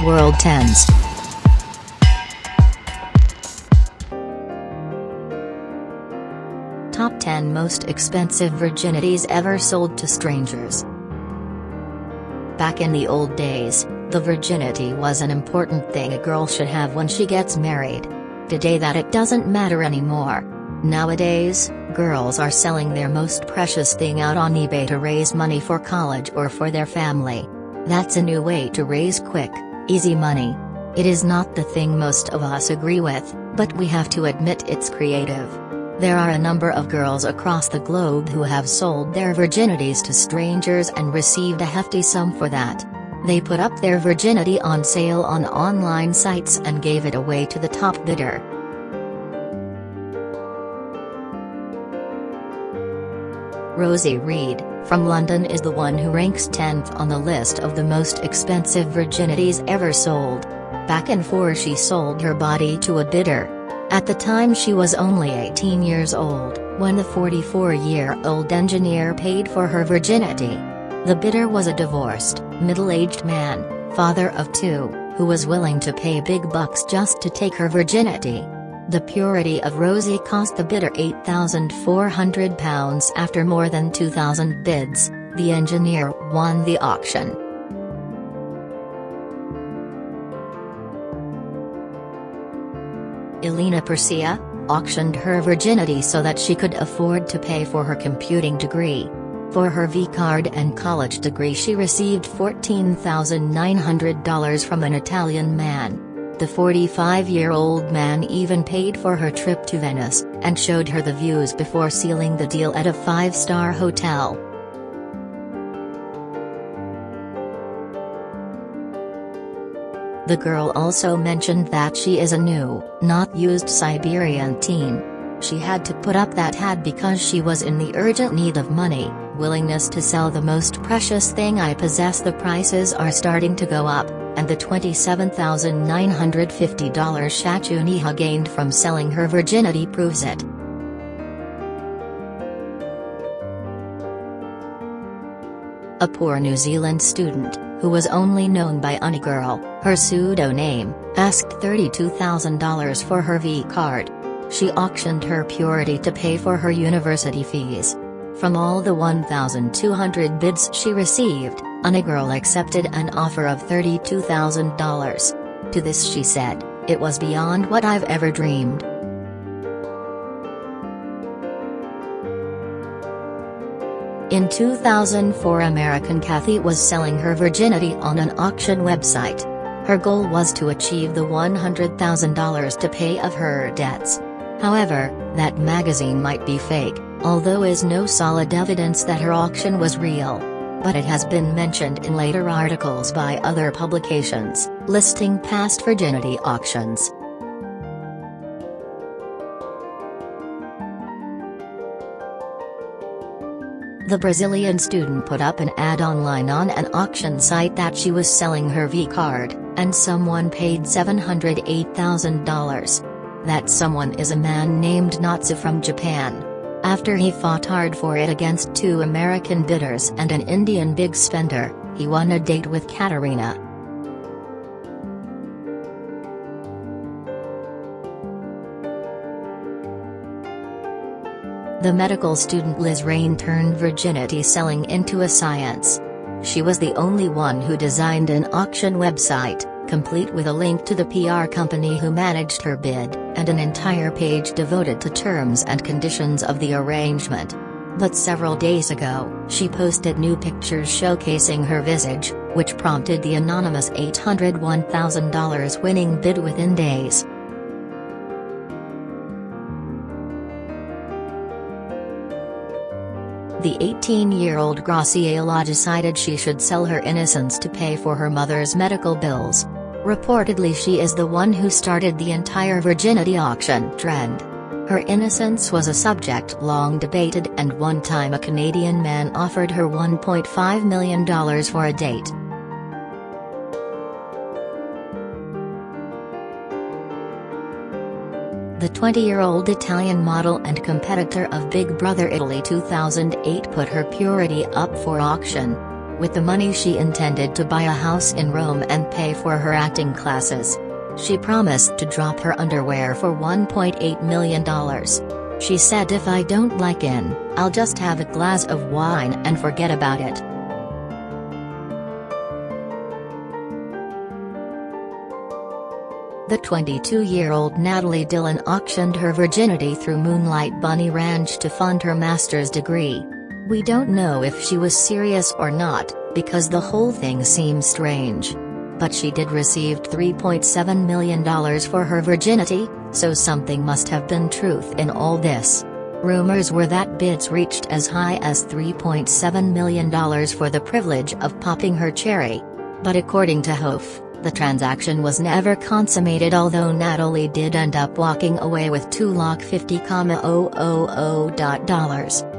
World Tenz. Top 10 Most Expensive Virginities Ever Sold to Strangers. Back in the old days, the virginity was an important thing a girl should have when she gets married. Today it doesn't matter anymore. Nowadays, girls are selling their most precious thing out on eBay to raise money for college or for their family. That's a new way to raise quick, easy money. It is not the thing most of us agree with, but we have to admit it's creative. There are a number of girls across the globe who have sold their virginities to strangers and received a hefty sum for that. They put up their virginity on sale on online sites and gave it away to the top bidder. Rosie Reed, from London, is the one who ranks 10th on the list of the most expensive virginities ever sold. Back in 2004 she sold her body to a bidder. At the time she was only 18 years old, when the 44-year-old engineer paid for her virginity. The bidder was a divorced, middle-aged man, father of 2, who was willing to pay big bucks just to take her virginity. The purity of Rosie cost the bidder £8,400. After more than 2,000 bids, the engineer won the auction. Elena Persia auctioned her virginity so that she could afford to pay for her computing degree. For her V-card and college degree she received $14,900 from an Italian man. The 45-year-old man even paid for her trip to Venice, and showed her the views before sealing the deal at a 5-star hotel. The girl also mentioned that she is a new, not used Siberian teen. She had to put up that ad because she was in the urgent need of money. Willingness to sell the most precious thing I possess. The prices are starting to go up, and the $27,950 Shachuniha gained from selling her virginity proves it. A poor New Zealand student, who was only known by Unigirl, her pseudonym, asked $32,000 for her V-card. She auctioned her purity to pay for her university fees. From all the 1,200 bids she received, Unigirl accepted an offer of $32,000. To this she said, "It was beyond what I've ever dreamed." In 2004 American Kathy was selling her virginity on an auction website. Her goal was to achieve the $100,000 to pay off her debts. However, that magazine might be fake, although is no solid evidence that her auction was real. But it has been mentioned in later articles by other publications, listing past virginity auctions. The Brazilian student put up an ad online on an auction site that she was selling her V-card, and someone paid $708,000. That someone is a man named Natsu from Japan. After he fought hard for it against 2 American bidders and an Indian big spender, he won a date with Katarina. The medical student Liz Rain turned virginity selling into a science. She was the only one who designed an auction website, complete with a link to the PR company who managed her bid, and an entire page devoted to terms and conditions of the arrangement. But several days ago, she posted new pictures showcasing her visage, which prompted the anonymous $801,000 winning bid within days. The 18-year-old Graciela decided she should sell her innocence to pay for her mother's medical bills. Reportedly she is the one who started the entire virginity auction trend. Her innocence was a subject long debated, and one time a Canadian man offered her $1.5 million for a date. The 20-year-old Italian model and competitor of Big Brother Italy 2008 put her purity up for auction. With the money she intended to buy a house in Rome and pay for her acting classes. She promised to drop her underwear for $1.8 million. She said, "If I don't like it, I'll just have a glass of wine and forget about it." The 22-year-old Natalie Dillon auctioned her virginity through Moonlight Bunny Ranch to fund her master's degree. We don't know if she was serious or not, because the whole thing seems strange. But she did receive $3.7 million for her virginity, so something must have been truth in all this. Rumors were that bids reached as high as $3.7 million for the privilege of popping her cherry. But according to Hof, the transaction was never consummated, although Natalie did end up walking away with $250,000.